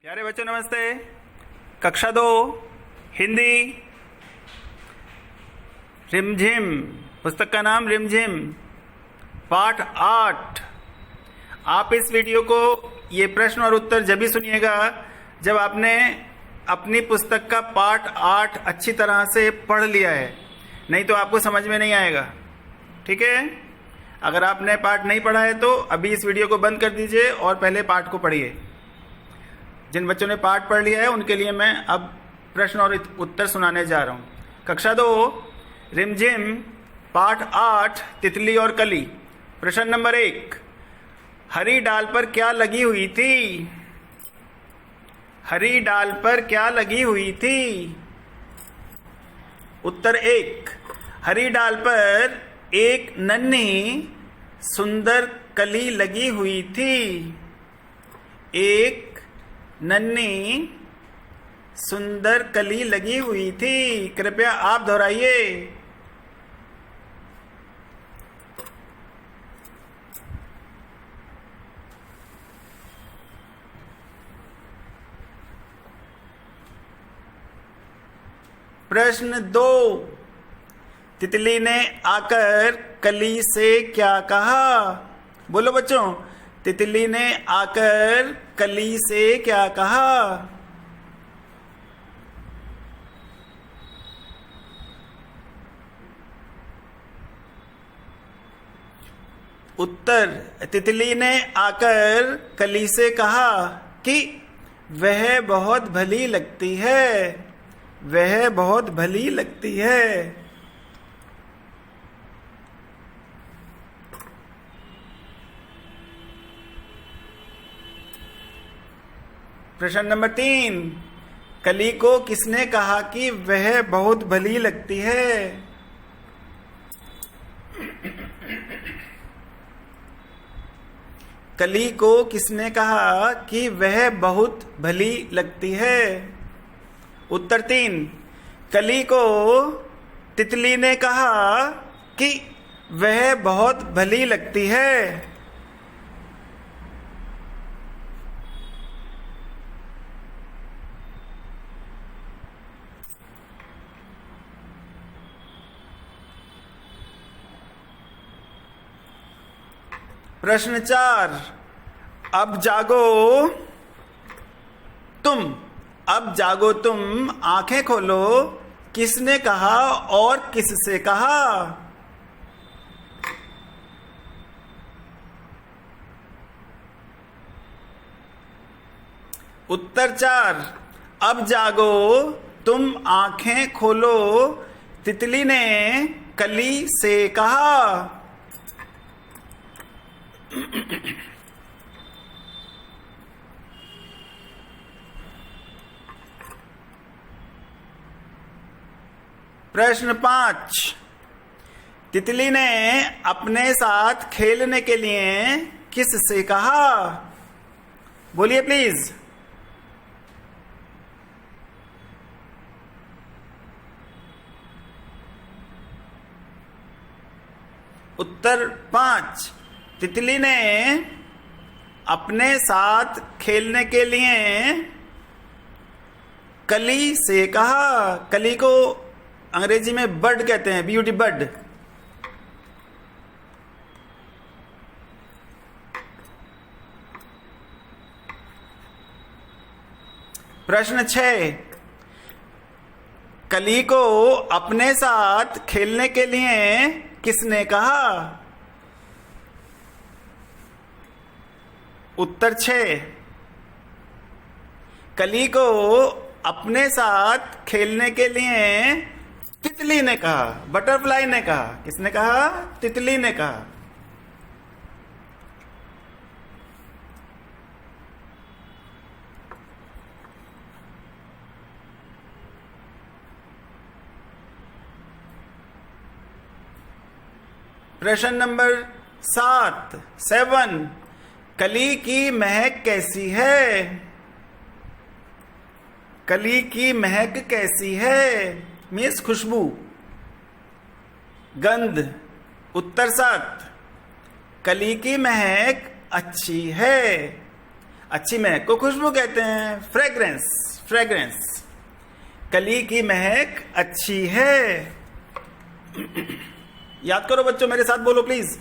प्यारे बच्चों नमस्ते। कक्षा 2 हिंदी रिमझिम, पुस्तक का नाम रिमझिम, पाठ 8। आप इस वीडियो को ये प्रश्न और उत्तर जब भी सुनिएगा जब आपने अपनी पुस्तक का पाठ 8 अच्छी तरह से पढ़ लिया है, नहीं तो आपको समझ में नहीं आएगा। ठीक है, अगर आपने पाठ नहीं पढ़ा है तो अभी इस वीडियो को बंद कर दीजिए और पहले पाठ को पढ़िए। जिन बच्चों ने पाठ पढ़ लिया है उनके लिए मैं अब प्रश्न और उत्तर सुनाने जा रहा हूं। कक्षा 2 रिमझिम पाठ 8 तितली और कली। प्रश्न नंबर 1, हरी डाल पर क्या लगी हुई थी? हरी डाल पर क्या लगी हुई थी? उत्तर 1, हरी डाल पर एक नन्ही सुंदर कली लगी हुई थी। एक नन्ही सुंदर कली लगी हुई थी। कृपया आप दोहराइए। प्रश्न 2, तितली ने आकर कली से क्या कहा? बोलो बच्चों, तितली ने आकर कली से क्या कहा? उत्तर, तितली ने आकर कली से कहा कि वह बहुत भली लगती है। वह बहुत भली लगती है। प्रश्न नंबर 3, कली को किसने कहा कि वह बहुत भली लगती है? कली को किसने कहा कि वह बहुत भली लगती है? उत्तर 3, कली को तितली ने कहा कि वह बहुत भली लगती है। प्रश्न 4, अब जागो तुम। अब जागो तुम, आंखें खोलो, किसने कहा और किससे कहा? उत्तर 4, अब जागो तुम, आंखें खोलो, तितली ने कली से कहा। प्रश्न 5, तितली ने अपने साथ खेलने के लिए किससे कहा? बोलिए प्लीज। उत्तर 5, तितली ने अपने साथ खेलने के लिए कली से कहा। कली को अंग्रेजी में बर्ड कहते हैं, ब्यूटी बर्ड। प्रश्न 6, कली को अपने साथ खेलने के लिए किसने कहा? उत्तर 6, कली को अपने साथ खेलने के लिए तितली ने कहा, बटरफ्लाई ने कहा। किसने कहा? तितली ने कहा। प्रश्न नंबर 7, कली की महक कैसी है? कली की महक कैसी है? मीन्स खुशबू, गंध। उत्तर 7, कली की महक अच्छी है। अच्छी महक को खुशबू कहते हैं, फ्रेग्रेंस, फ्रेग्रेंस। कली की महक अच्छी है। याद करो बच्चों, मेरे साथ बोलो प्लीज।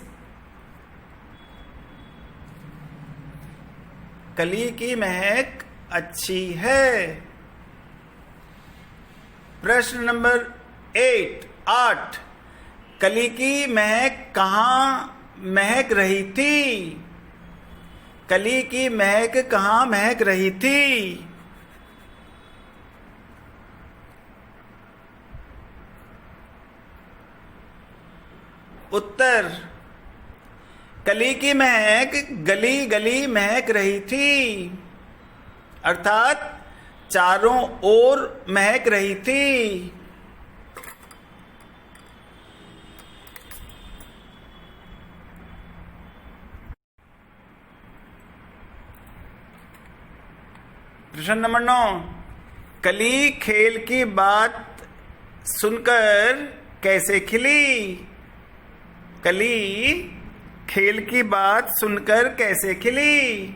कली की महक अच्छी है। प्रश्न नंबर 8। कली की महक कहाँ महक रही थी? कली की महक कहाँ महक रही थी? उत्तर, कली की महक गली गली महक रही थी, अर्थात चारों ओर महक रही थी। प्रश्न नंबर 9। कली खेल की बात सुनकर कैसे खिली? कली खेल की बात सुनकर कैसे खिली?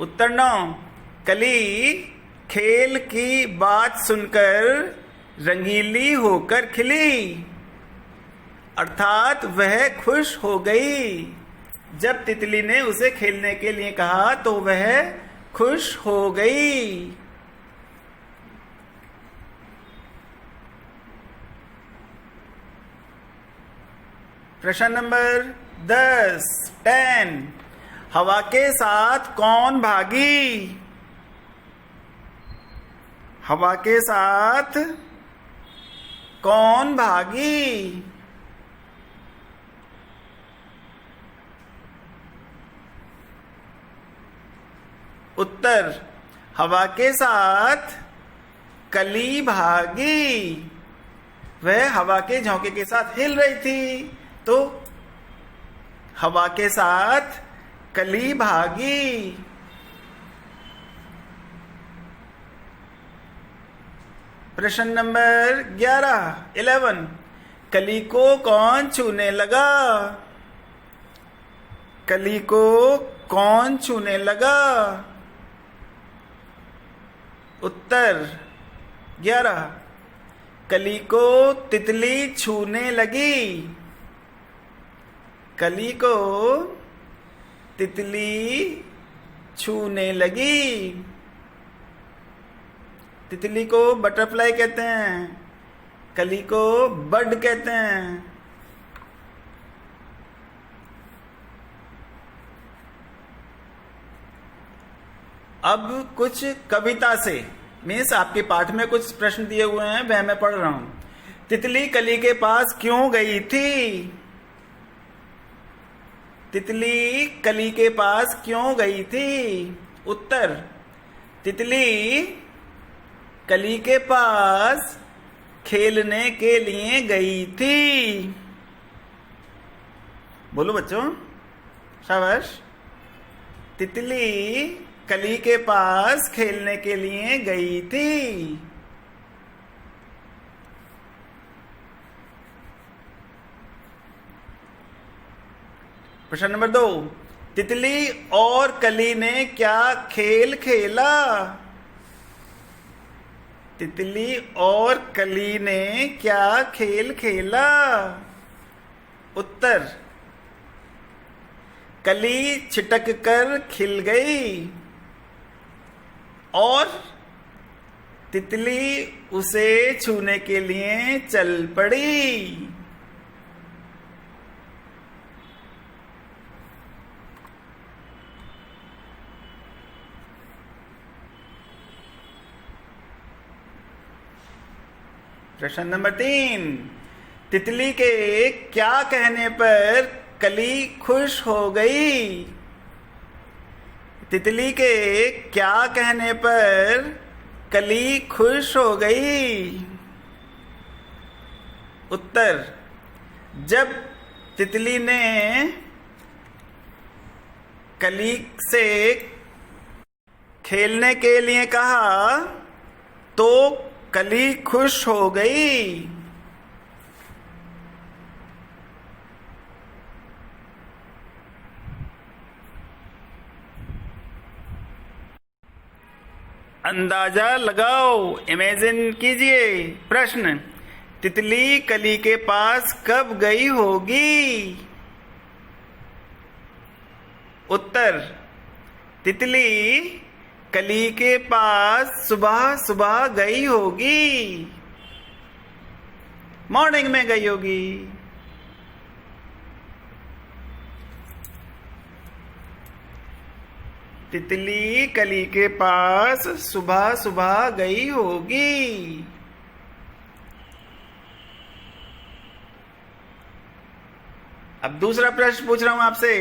उत्तर 9। कली खेल की बात सुनकर रंगीली होकर खिली, अर्थात वह खुश हो गई। जब तितली ने उसे खेलने के लिए कहा तो वह खुश हो गई। प्रश्न नंबर 10। हवा के साथ कौन भागी? हवा के साथ कौन भागी? उत्तर, हवा के साथ कली भागी। वह हवा के झोंके के साथ हिल रही थी, तो हवा के साथ कली भागी। प्रश्न नंबर 11। कली को कौन छूने लगा? कली को कौन छूने लगा? उत्तर 11। कली को तितली छूने लगी। कली को तितली छूने लगी। तितली को बटरफ्लाई कहते हैं, कली को बर्ड कहते हैं। अब कुछ कविता से, मीन्स आपके पाठ में कुछ प्रश्न दिए हुए हैं, वह मैं पढ़ रहा हूं। तितली कली के पास क्यों गई थी? तितली कली के पास क्यों गई थी? उत्तर, तितली कली के पास खेलने के लिए गई थी। बोलो बच्चों, शाबाश। तितली कली के पास खेलने के लिए गई थी। प्रश्न नंबर 2। तितली और कली ने क्या खेल खेला? तितली और कली ने क्या खेल खेला? उत्तर, कली छिटक कर खिल गई और तितली उसे छूने के लिए चल पड़ी। प्रश्न नंबर 3। तितली के क्या कहने पर कली खुश हो गई? तितली के क्या कहने पर कली खुश हो गई? उत्तर, जब तितली ने कली से खेलने के लिए कहा तो कली खुश हो गई। अंदाजा लगाओ, इमेजिन कीजिए। प्रश्न, तितली कली के पास कब गई होगी? उत्तर, तितली कली के पास सुबह सुबह गई होगी, मॉर्निंग में गई होगी। तितली कली के पास सुबह सुबह गई होगी। अब दूसरा प्रश्न पूछ रहा हूं आपसे,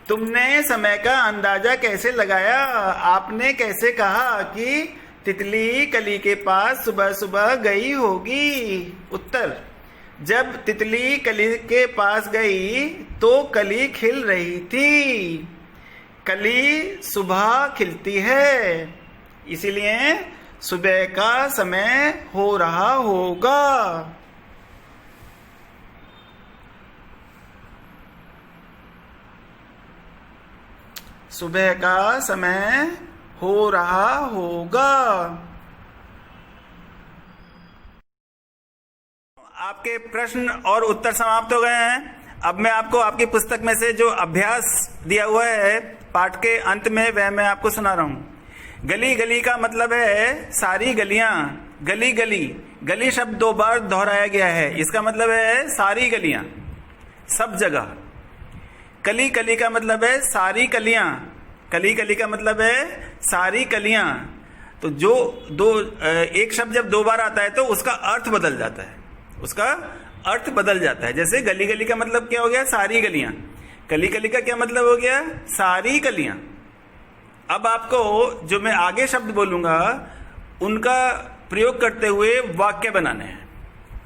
तुमने समय का अंदाजा कैसे लगाया? आपने कैसे कहा कि तितली कली के पास सुबह सुबह गई होगी? उत्तर, जब तितली कली के पास गई तो कली खिल रही थी। कली सुबह खिलती है, इसीलिए सुबह का समय हो रहा होगा। सुबह का समय हो रहा होगा। आपके प्रश्न और उत्तर समाप्त हो गए हैं। अब मैं आपको आपकी पुस्तक में से जो अभ्यास दिया हुआ है पाठ के अंत में, वह मैं आपको सुना रहा हूं। गली गली का मतलब है सारी गलियां। गली गली, गली शब्द 2 बार दोहराया गया है, इसका मतलब है सारी गलियां, सब जगह। कली कली का मतलब है सारी कलियां। कली कली का मतलब है सारी कलियां। तो जो एक शब्द जब 2 बार आता है तो उसका अर्थ बदल जाता है, उसका अर्थ बदल जाता है। जैसे गली गली का मतलब क्या हो गया? सारी गलियां। कली कली का क्या मतलब हो गया? सारी कलियां। अब आपको जो मैं आगे शब्द बोलूंगा उनका प्रयोग करते हुए वाक्य बनाने हैं,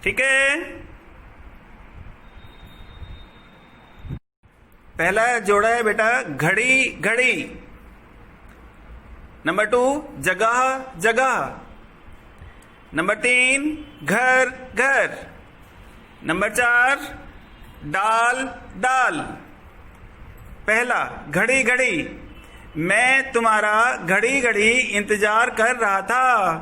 ठीक है? पहला जोड़ा है बेटा घड़ी घड़ी। नंबर 2 जगह जगह। नंबर 3 घर घर। नंबर 4 डाल डाल। पहला घड़ी घड़ी, मैं तुम्हारा घड़ी घड़ी इंतजार कर रहा था।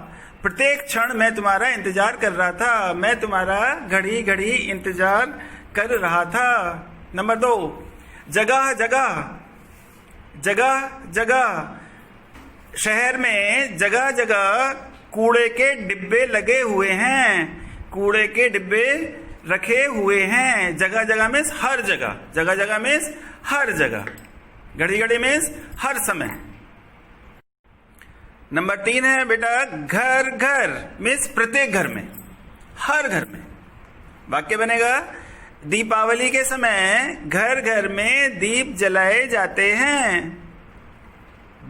प्रत्येक क्षण मैं तुम्हारा इंतजार कर रहा था, मैं तुम्हारा घड़ी घड़ी इंतजार कर रहा था। नंबर 2 जगह जगह। जगह जगह, शहर में जगह जगह कूड़े के डिब्बे लगे हुए हैं, कूड़े के डिब्बे रखे हुए हैं। जगह जगह मीन्स हर जगह, जगह जगह मीन्स हर जगह, घड़ी घड़ी मीन्स हर समय। नंबर 3 है बेटा घर घर, मीन्स प्रत्येक घर में, हर घर में। वाक्य बनेगा दीपावली के समय घर घर में दीप जलाए जाते हैं।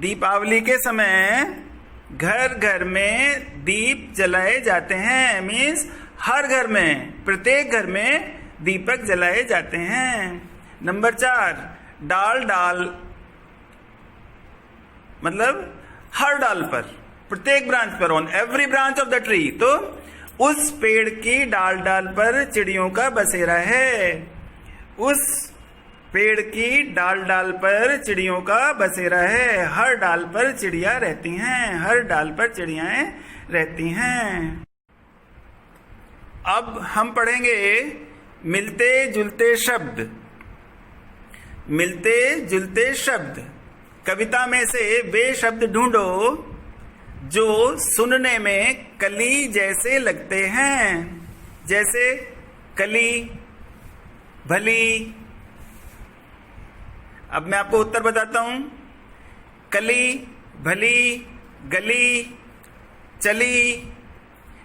दीपावली के समय घर घर में दीप जलाए जाते हैं, मीन्स हर घर में, प्रत्येक घर में दीपक जलाए जाते हैं। नंबर 4 डाल डाल, मतलब हर डाल पर, प्रत्येक ब्रांच पर, on every branch of the tree. तो उस पेड़ की डाल डाल पर चिड़ियों का बसेरा है। उस पेड़ की डाल डाल पर चिड़ियों का बसेरा है। हर डाल पर चिड़िया रहती हैं, हर डाल पर चिड़ियाएं रहती हैं। अब हम पढ़ेंगे मिलते जुलते शब्द। मिलते जुलते शब्द, कविता में से वे शब्द ढूंढो जो सुनने में कली जैसे लगते हैं। जैसे कली, भली। अब मैं आपको उत्तर बताता हूं। कली, भली, गली, चली,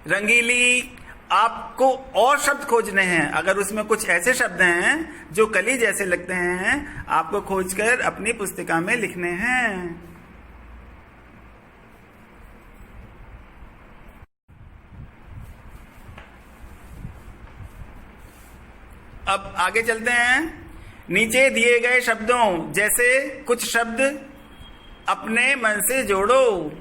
रंगीली। आपको और शब्द खोजने हैं। अगर उसमें कुछ ऐसे शब्द हैं जो कली जैसे लगते हैं, आपको खोजकर अपनी पुस्तिका में लिखने हैं। अब आगे चलते हैं। नीचे दिए गए शब्दों जैसे कुछ शब्द अपने मन से जोड़ो।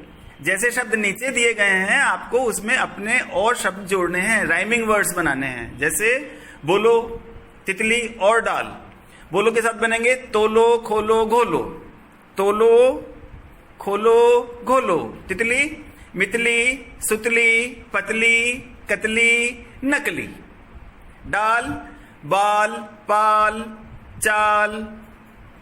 जैसे शब्द नीचे दिए गए हैं, आपको उसमें अपने और शब्द जोड़ने हैं, राइमिंग वर्ड्स बनाने हैं। जैसे बोलो, तितली और डाल। बोलो के साथ बनेंगे तोलो, खोलो, घोलो। तोलो, खोलो, घोलो। तितली मितली, सुतली, पतली, कतली, नकली। डाल, बाल, पाल, चाल,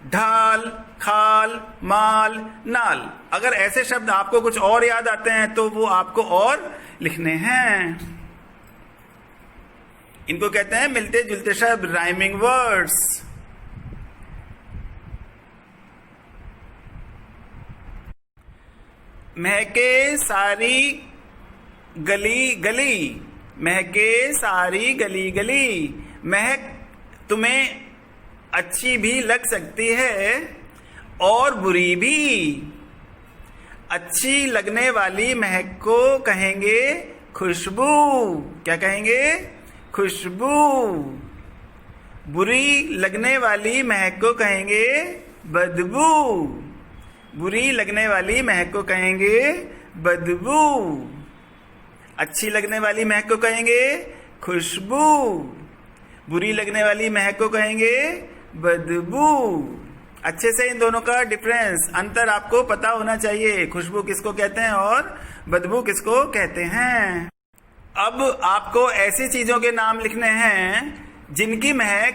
ढाल, खाल, माल, नाल। अगर ऐसे शब्द आपको कुछ और याद आते हैं तो वो आपको और लिखने हैं। इनको कहते हैं मिलते जुलते शब्द, राइमिंग वर्ड्स। महके सारी गली गली, महके सारी गली गली। महक तुम्हें अच्छी भी लग सकती है और बुरी भी। अच्छी लगने वाली महक को कहेंगे खुशबू। क्या कहेंगे? खुशबू। बुरी लगने वाली महक को कहेंगे बदबू। बुरी लगने वाली महक को कहेंगे बदबू। अच्छी लगने वाली महक को कहेंगे खुशबू। बुरी लगने वाली महक को कहेंगे बदबू। अच्छे से इन दोनों का डिफरेंस, अंतर आपको पता होना चाहिए। खुशबू किसको कहते हैं और बदबू किसको कहते हैं। अब आपको ऐसी चीजों के नाम लिखने हैं जिनकी महक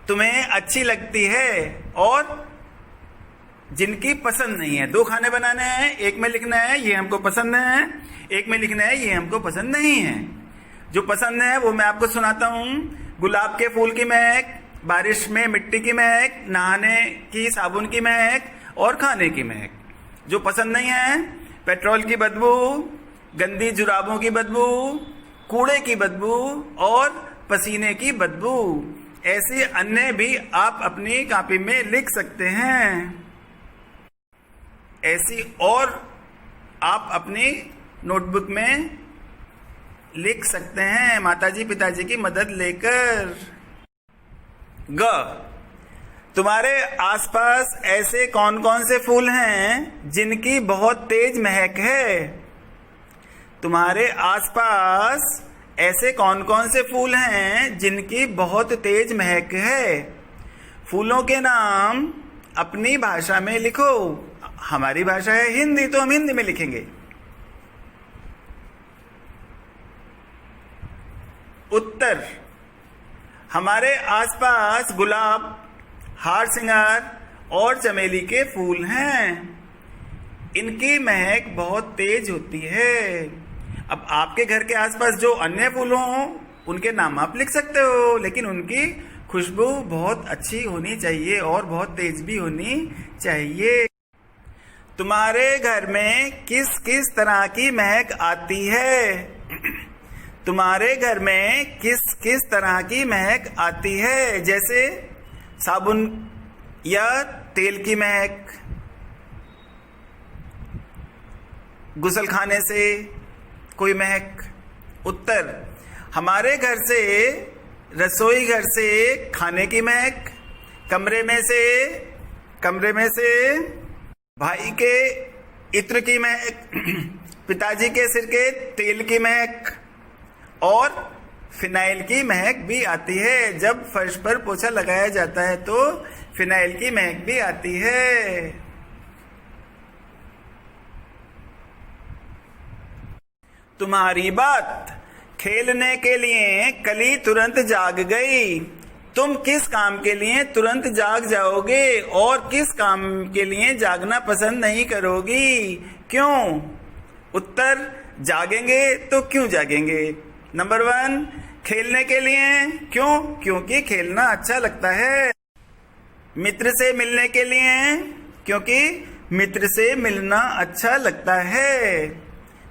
तुम्हें अच्छी लगती है और जिनकी पसंद नहीं है। दो खाने बनाने हैं, एक में लिखना है ये हमको पसंद है, एक में लिखना है ये हमको पसंद नहीं है। जो पसंद है वो मैं आपको सुनाता हूं। गुलाब के फूल की महक, बारिश में मिट्टी की महक, नहाने की साबुन की महक और खाने की महक। जो पसंद नहीं है, पेट्रोल की बदबू, गंदी जुराबों की बदबू, कूड़े की बदबू और पसीने की बदबू। ऐसी अन्य भी आप अपनी कॉपी में लिख सकते हैं। ऐसी और आप अपनी नोटबुक में लिख सकते हैं माताजी पिताजी की मदद लेकर। ग, तुम्हारे आसपास ऐसे कौन कौन से फूल हैं जिनकी बहुत तेज महक है। तुम्हारे आसपास ऐसे कौन कौन से फूल हैं जिनकी बहुत तेज महक है। फूलों के नाम अपनी भाषा में लिखो। हमारी भाषा है हिंदी तो हम हिंदी में लिखेंगे। उत्तर, हमारे आसपास गुलाब, हार सिंगार और चमेली के फूल हैं। इनकी महक बहुत तेज होती है। अब आपके घर के आसपास जो अन्य फूल हों उनके नाम आप लिख सकते हो, लेकिन उनकी खुशबू बहुत अच्छी होनी चाहिए और बहुत तेज भी होनी चाहिए। तुम्हारे घर में किस किस तरह की महक आती है। तुम्हारे घर में किस किस तरह की महक आती है, जैसे साबुन या तेल की महक, गुसलखाने से कोई महक। उत्तर, हमारे घर से, रसोई घर से खाने की महक, कमरे में से भाई के इत्र की महक, पिताजी के सिर के तेल की महक और फिनाइल की महक भी आती है। जब फर्श पर पोछा लगाया जाता है तो फिनाइल की महक भी आती है। तुम्हारी बात, खेलने के लिए कली तुरंत जाग गई। तुम किस काम के लिए तुरंत जाग जाओगे और किस काम के लिए जागना पसंद नहीं करोगी, क्यों? उत्तर, जागेंगे तो क्यों जागेंगे। नंबर 1, खेलने के लिए। क्यों? क्योंकि खेलना अच्छा लगता है। मित्र से मिलने के लिए, क्योंकि मित्र से मिलना अच्छा लगता है।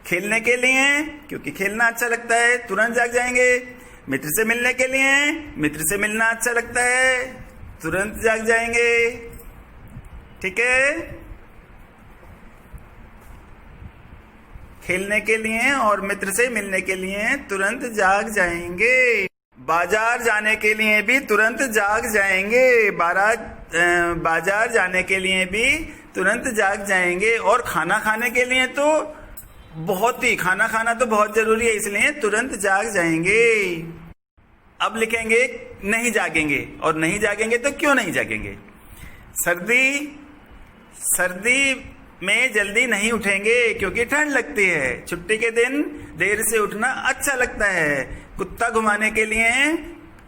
खेलने के लिए, क्योंकि खेलना अच्छा लगता है, तुरंत जाग जाएंगे। मित्र से मिलने के लिए, मित्र से मिलना अच्छा लगता है, तुरंत जाग जाएंगे। ठीक है, खेलने के लिए और मित्र से मिलने के लिए तुरंत जाग जाएंगे। बाजार जाने के लिए भी तुरंत जाग जाएंगे। बाजार जाने के लिए भी तुरंत जाग जाएंगे। और खाना खाने के लिए तो खाना खाना तो बहुत जरूरी है, इसलिए तुरंत जाग जाएंगे। अब लिखेंगे नहीं जागेंगे, और नहीं जागेंगे तो क्यों नहीं जागेंगे। सर्दी में जल्दी नहीं उठेंगे क्योंकि ठंड लगती है। छुट्टी के दिन देर से उठना अच्छा लगता है, कुत्ता घुमाने के लिए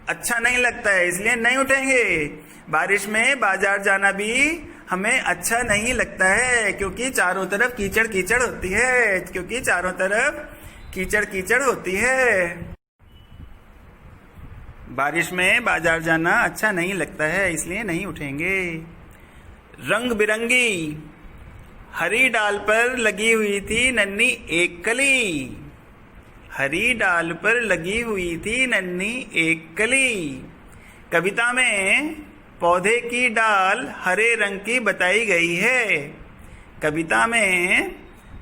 अच्छा नहीं लगता है, इसलिए नहीं उठेंगे। बारिश में बाजार जाना भी हमें अच्छा नहीं लगता है क्योंकि चारों तरफ कीचड़ कीचड़ होती है, क्योंकि चारों तरफ कीचड़ कीचड़ होती है। बारिश में बाजार जाना अच्छा नहीं लगता है, इसलिए नहीं उठेंगे। रंग बिरंगी हरी डाल पर लगी हुई थी नन्ही एक कली। हरी डाल पर लगी हुई थी नन्ही एक कली। कविता में पौधे की डाल हरे रंग की बताई गई है। कविता में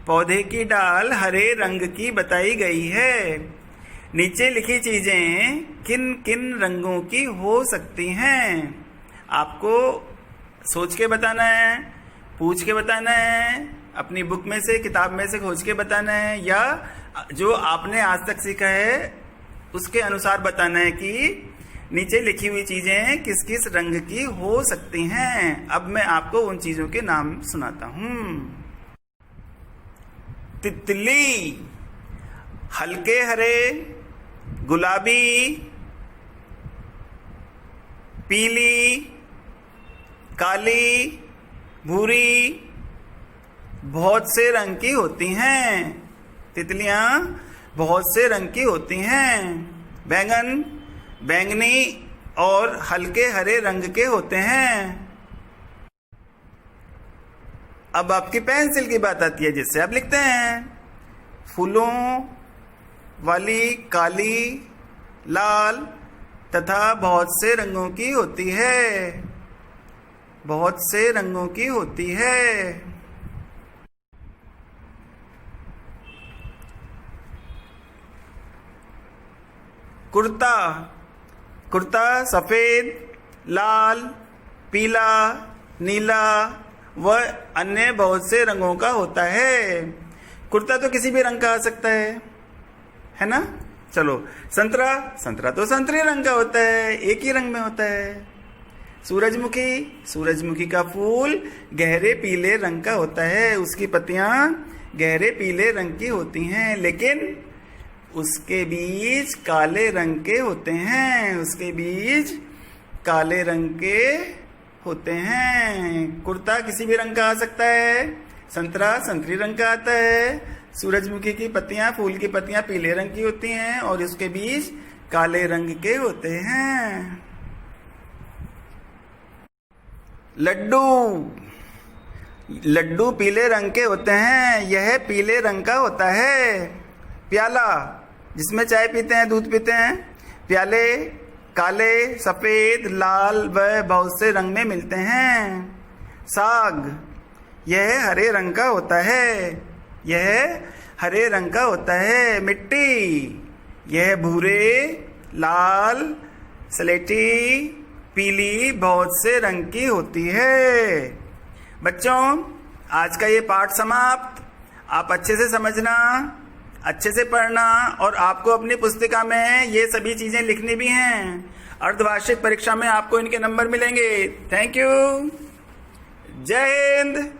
पौधे की डाल हरे रंग की बताई गई है। नीचे लिखी चीजें किन किन रंगों की हो सकती हैं? आपको सोच के बताना है, पूछ के बताना है, अपनी बुक में से, किताब में से खोज के बताना है, या जो आपने आज तक सीखा है उसके अनुसार बताना है कि नीचे लिखी हुई चीजें किस किस रंग की हो सकती हैं। अब मैं आपको उन चीजों के नाम सुनाता हूं। तितली हल्के हरे, गुलाबी, पीली, काली, भूरी, बहुत से रंग की होती हैं। तितलियां बहुत से रंग की होती हैं। बैंगन बैंगनी और हल्के हरे रंग के होते हैं। अब आपकी पेंसिल की बात आती है जिससे आप लिखते हैं। फूलों वाली काली, लाल तथा बहुत से रंगों की होती है। बहुत से रंगों की होती है। कुर्ता कुर्ता सफेद, लाल, पीला, नीला व अन्य बहुत से रंगों का होता है। कुर्ता तो किसी भी रंग का आ सकता है ना? चलो, संतरा संतरा तो संतरे रंग का होता है, एक ही रंग में होता है। सूरजमुखी सूरजमुखी का फूल गहरे पीले रंग का होता है, उसकी पत्तियां गहरे पीले रंग की होती हैं, लेकिन उसके बीज काले रंग के होते हैं। उसके बीज काले रंग के होते हैं। कुर्ता किसी भी रंग का आ सकता है। संतरा संतरी रंग का आता है। सूरजमुखी की पत्तियां, फूल की पत्तियां पीले रंग की होती हैं और उसके बीज काले रंग के होते हैं। लड्डू लड्डू पीले रंग के होते हैं, यह पीले रंग का होता है। प्याला जिसमें चाय पीते हैं, दूध पीते हैं, प्याले काले, सफेद, लाल व बहुत से रंग में मिलते हैं। साग यह हरे रंग का होता है। यह हरे रंग का होता है। मिट्टी यह भूरे, लाल, स्लेटी, पीली बहुत से रंग की होती है। बच्चों, आज का ये पाठ समाप्त। आप अच्छे से समझना, अच्छे से पढ़ना और आपको अपनी पुस्तिका में ये सभी चीजें लिखनी भी हैं। अर्धवार्षिक परीक्षा में आपको इनके नंबर मिलेंगे। Thank you. जय हिंद,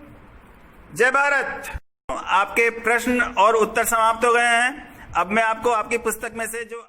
जय भारत। आपके प्रश्न और उत्तर समाप्त हो गए हैं। अब मैं आपको आपकी पुस्तक में से जो